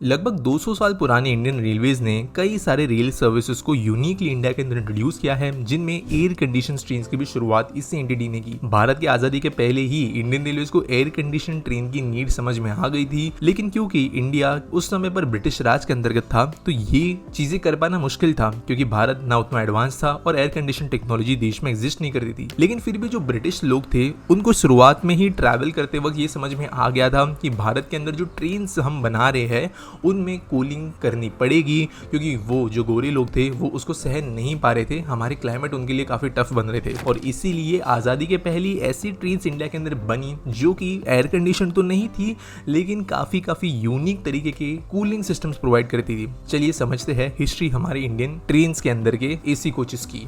लगभग 200 साल पुराने इंडियन रेलवेज ने कई सारे रेल सर्विसेज को यूनिकली इंडिया के अंदर इंट्रोड्यूस किया है, जिनमें एयर कंडीशन ट्रेन की भी शुरुआत इसी एंटिटी ने की। भारत की आजादी के पहले ही इंडियन रेलवेज को एयर कंडीशन ट्रेन की नीड समझ में आ गई थी, लेकिन क्योंकि इंडिया उस समय पर ब्रिटिश राज के अंतर्गत था तो ये चीजें कर पाना मुश्किल था, क्योंकि भारत ना उतना एडवांस था और एयर कंडीशन टेक्नोलॉजी देश में एग्जिस्ट नहीं करती थी। लेकिन फिर भी जो ब्रिटिश लोग थे उनको शुरुआत में ही ट्रैवल करते वक्त ये समझ में आ गया था कि भारत के अंदर जो ट्रेन हम बना रहे हैं उनमें कूलिंग करनी पड़ेगी, क्योंकि वो जो गोरे लोग थे वो उसको सहन नहीं पा रहे थे। हमारे क्लाइमेट उनके लिए काफी टफ बन रहे थे और इसीलिए आजादी के पहले ऐसी ट्रेन्स इंडिया के अंदर बनी जो कि एयर कंडीशन तो नहीं थी, लेकिन काफी यूनिक तरीके के कूलिंग सिस्टम्स प्रोवाइड करती थी। चलिए समझते हैं हिस्ट्री हमारे इंडियन ट्रेन्स के अंदर के एसी कोचेस की।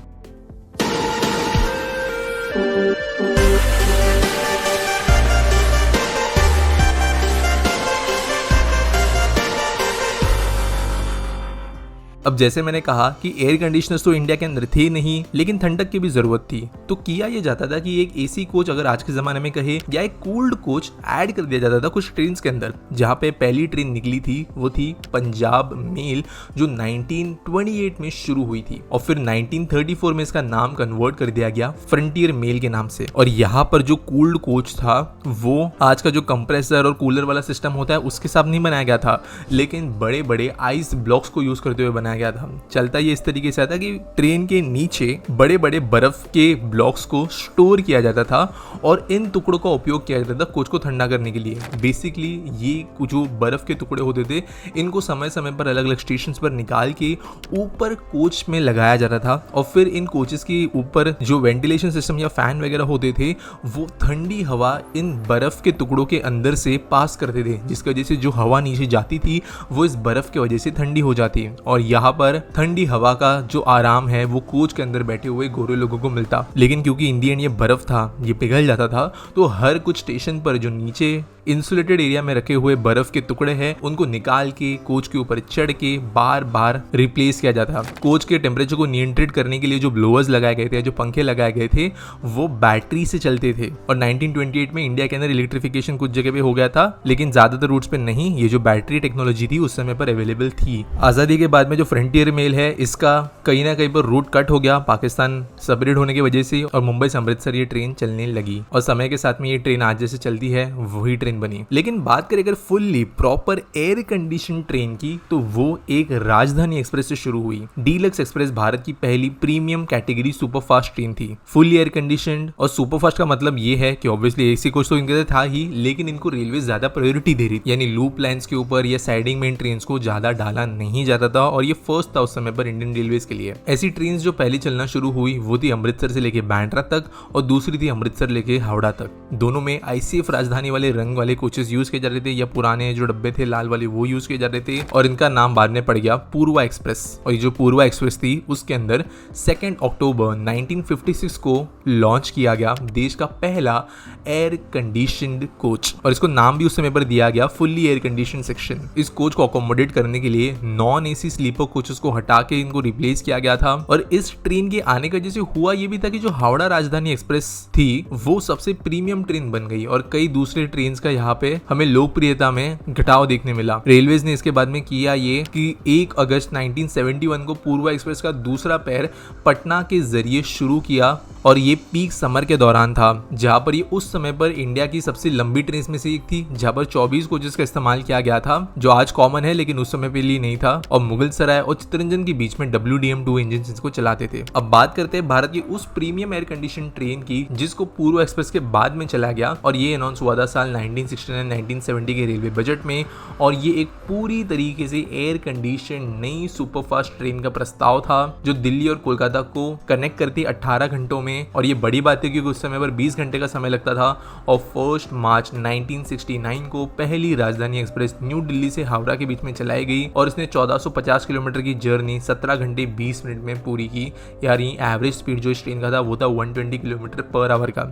अब जैसे मैंने कहा कि एयर कंडीशनर्स तो इंडिया के अंदर थे नहीं, लेकिन ठंडक की भी जरूरत थी। तो किया यह जाता था कि एक एसी कोच, अगर आज के जमाने में कहे, या एक कूल्ड कोच ऐड कर दिया जाता था कुछ ट्रेन के अंदर। जहां पे पहली ट्रेन निकली थी वो थी पंजाब मेल, जो 1928 में शुरू हुई थी और फिर 1934 में इसका नाम कन्वर्ट कर दिया गया फ्रंटियर मेल के नाम से। और यहाँ पर जो कूल्ड कोच था वो आज का जो कंप्रेसर और कूलर वाला सिस्टम होता है उसके साथ नहीं बनाया गया था, लेकिन बड़े बड़े आइस ब्लॉक्स को यूज करते हुए बनाया गया था। चलता ये इस तरीके से था कि ट्रेन के नीचे बड़े बड़े बर्फ के ब्लॉक्स को स्टोर किया जाता था और इन टुकड़ों का उपयोग किया जाता था कोच को ठंडा करने के लिए। बेसिकली ये जो बर्फ के टुकड़े होते थे इनको समय समय पर अलग अलग स्टेशन पर निकाल के ऊपर कोच में लगाया जाता था और फिर इन कोचेस के ऊपर जो वेंटिलेशन सिस्टम या फैन वगैरह होते थे वो ठंडी हवा इन बर्फ के टुकड़ों के अंदर से पास करते थे, जिसकी वजह से जो हवा नीचे जाती थी वो इस बर्फ की वजह से ठंडी हो जाती और यहाँ पर ठंडी हवा का जो आराम है वो कोच के अंदर बैठे हुए गोरे लोगों को मिलता। लेकिन क्योंकि इंडियन ये बर्फ था, ये पिघल जाता था, तो हर कुछ स्टेशन पर जो नीचे इंसुलेटेड एरिया में रखे हुए बर्फ के टुकड़े हैं उनको निकाल के कोच के ऊपर चढ़ के बार बार रिप्लेस किया जाता। कोच के टेम्परेचर को नियंत्रित करने के लिए जो ब्लोअर्स लगाए गए थे, जो पंखे लगाए गए थे, वो बैटरी से चलते थे। और 1928 में इंडिया के अंदर इलेक्ट्रिफिकेशन कुछ जगह पे हो गया था, लेकिन ज्यादातर रूट्स पे नहीं। ये जो बैटरी टेक्नोलॉजी थी उस समय पर अवेलेबल थी। आजादी के बाद में जो फ्रंटियर मेल है इसका कहीं ना कहीं पर रूट कट हो गया पाकिस्तान सेपरेट होने की वजह से, और मुंबई से अमृतसर ये ट्रेन चलने लगी और समय के साथ में ये ट्रेन आज जैसे चलती है वही ट्रेन बनी। लेकिन बात करें अगर fully proper air condition train की तो वो एक राजधानी एक्सप्रेस से शुरू हुई। डीलक्स एक्सप्रेस भारत की पहली प्रीमियम कैटेगरी सुपरफास्ट ट्रेन थी, फुल एयर कंडीशनड। और सुपरफास्ट का मतलब ये है कि ऑब्वियसली एसी कोच तो इनके था ही, लेकिन इनको रेलवे ज्यादा प्रायोरिटी दे रही थी, यानी लूप लाइंस के ऊपर या साइडिंग में इन ट्रेन को ज्यादा डाला नहीं जाता था और ये फर्स्ट था उस समय पर इंडियन रेलवेज के लिए। ऐसी ट्रेन जो पहले चलना शुरू हुई वो थी अमृतसर से लेके बांद्रा तक और दूसरी थी अमृतसर लेके हावड़ा तक। दोनों में आईसीएफ राजधानी वाले रंग वाले कोचेस यूज किए जा रहे थे, या पुराने जो डब्बे थे लाल वाले वो यूज किए जा रहे थे, और इनका नाम बाद में पड़ गया पूर्वा एक्सप्रेस। और ये जो पूर्वा एक्सप्रेस थी उसके अंदर 2 अक्टूबर 1956 को लॉन्च किया गया देश का पहला एयर कंडीशनड कोच, और इसको नाम भी उस समय पर दिया गया फुल्ली एयर कंडीशन सेक्शन। इस कोच को अकोमोडेट करने के लिए नॉन एसी स्लीपर कोचेस को हटा के इनको रिप्लेस किया गया था। और इस ट्रेन के आने का जैसे हुआ ये भी था कि जो हावड़ा राजधानी एक्सप्रेस थी वो सबसे प्रीमियम ट्रेन बन गई और कई दूसरे ट्रेन का यहाँ पे हमें लोकप्रियता में घटाव देखने मिला। रेलवेज ने इसके बाद में किया ये कि 1 अगस्त 1971 को पूर्वा एक्सप्रेस का दूसरा पैर पटना के जरिए शुरू किया और ये पीक समर के दौरान था, जहां पर ये उस समय पर इंडिया की सबसे लंबी ट्रेन में से एक थी, जहां पर 24 कोचेस का इस्तेमाल किया गया था, जो आज कॉमन है लेकिन उस समय पे लिए नहीं था। और मुगल सराय और चित्तरंजन के बीच में WDM2 इंजन इसको चलाते थे। अब बात करते हैं भारत की उस प्रीमियम एयर कंडीशन ट्रेन की जिसको पूर्वा एक्सप्रेस के बाद में चला गया, और ये अनाउंस हुआ था साल 1969-1970 के रेलवे बजट में। और ये एक पूरी तरीके से एयर कंडीशन नई सुपरफास्ट ट्रेन का प्रस्ताव था जो दिल्ली और कोलकाता को कनेक्ट करती 18 घंटों में। और ये बड़ी बात है क्योंकि उस समय पर 20 घंटे का समय लगता था। और 1 मार्च 1969 को पहली राजधानी एक्सप्रेस न्यू दिल्ली से हावड़ा के बीच में चलाई गई और इसने 1450 किलोमीटर की जर्नी 17 घंटे 20 मिनट में पूरी की। यानी एवरेज स्पीड जो इस ट्रेन का था वो था 120 किलोमीटर पर आवर का।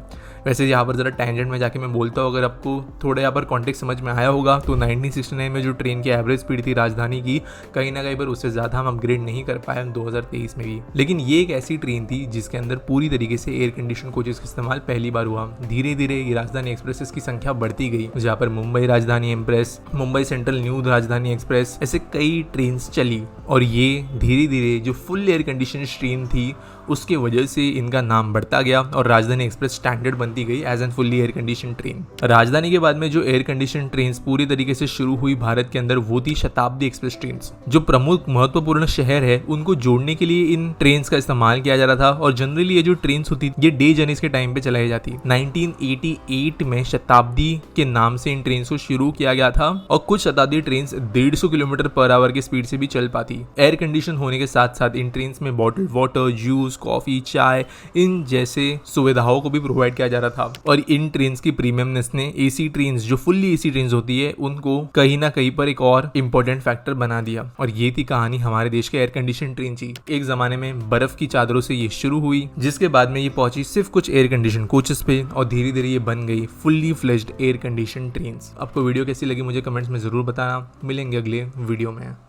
वैसे यहाँ पर जरा टेंजेंट में जाके मैं बोलता हूँ, अगर आपको थोड़ा यहाँ पर कॉन्टेक्स्ट समझ में आया होगा तो 1969 में जो ट्रेन की एवरेज स्पीड थी राजधानी की, कहीं ना कहीं पर उससे ज़्यादा हम अपग्रेड नहीं कर पाए 2023 में भी। लेकिन ये एक ऐसी ट्रेन थी जिसके अंदर पूरी तरीके से एयर कंडीशन कोचेस का इस्तेमाल पहली बार हुआ। धीरे धीरे ये राजधानी एक्सप्रेसेस की संख्या बढ़ती गई, जहाँ पर Mumbai Rajdhani express, Mumbai central new राजधानी एक्सप्रेस, ऐसे कई ट्रेन चली। और ये धीरे धीरे जो फुल एयर कंडीशन ट्रेन थी उसके वजह से इनका नाम बढ़ता गया और राजधानी एक्सप्रेस स्टैंडर्ड बनती गई as an fully air condition train. Rajdhani के बाद में जो एयर कंडीशन ट्रेन पूरी तरीके से शुरू हुई भारत के अंदर वो थी शताब्दी एक्सप्रेस ट्रेन। जो प्रमुख महत्वपूर्ण शहर है उनको जोड़ने के लिए इन ट्रेन का इस्तेमाल किया जा रहा था और जनरली ये जो ट्रेन होती ये डे जर्नीज के टाइम पे चलाई जाती। 1988 में शताब्दी के नाम से इन ट्रेन को शुरू किया गया था और कुछ शताब्दी ट्रेन 150 किलोमीटर पर आवर की स्पीड से भी चल पाती। एयर कंडीशन होने के साथ साथ इन ट्रेन में बॉटल्ड वाटर, जूस, कॉफी, चाय, इन जैसे सुविधाओं को भी प्रोवाइड किया जा रहा था। और इन ट्रेन की प्रीमियमनेस ने एसी ट्रेन, जो फुल्ली एसी ट्रेन होती है, उनको कहीं ना कहीं पर एक और इंपॉर्टेंट फैक्टर बना दिया। और ये थी कहानी हमारे देश के एयर कंडीशन ट्रेन की। एक जमाने में बर्फ की चादरों से ये शुरू हुई, जिसके बाद में ये पहुंची सिर्फ कुछ एयर कंडीशन कोचेस पे और धीरे धीरे ये बन गई fully fledged air condition train. आपको वीडियो कैसी लगी मुझे कमेंट्स में जरूर बताना। मिलेंगे अगले वीडियो में।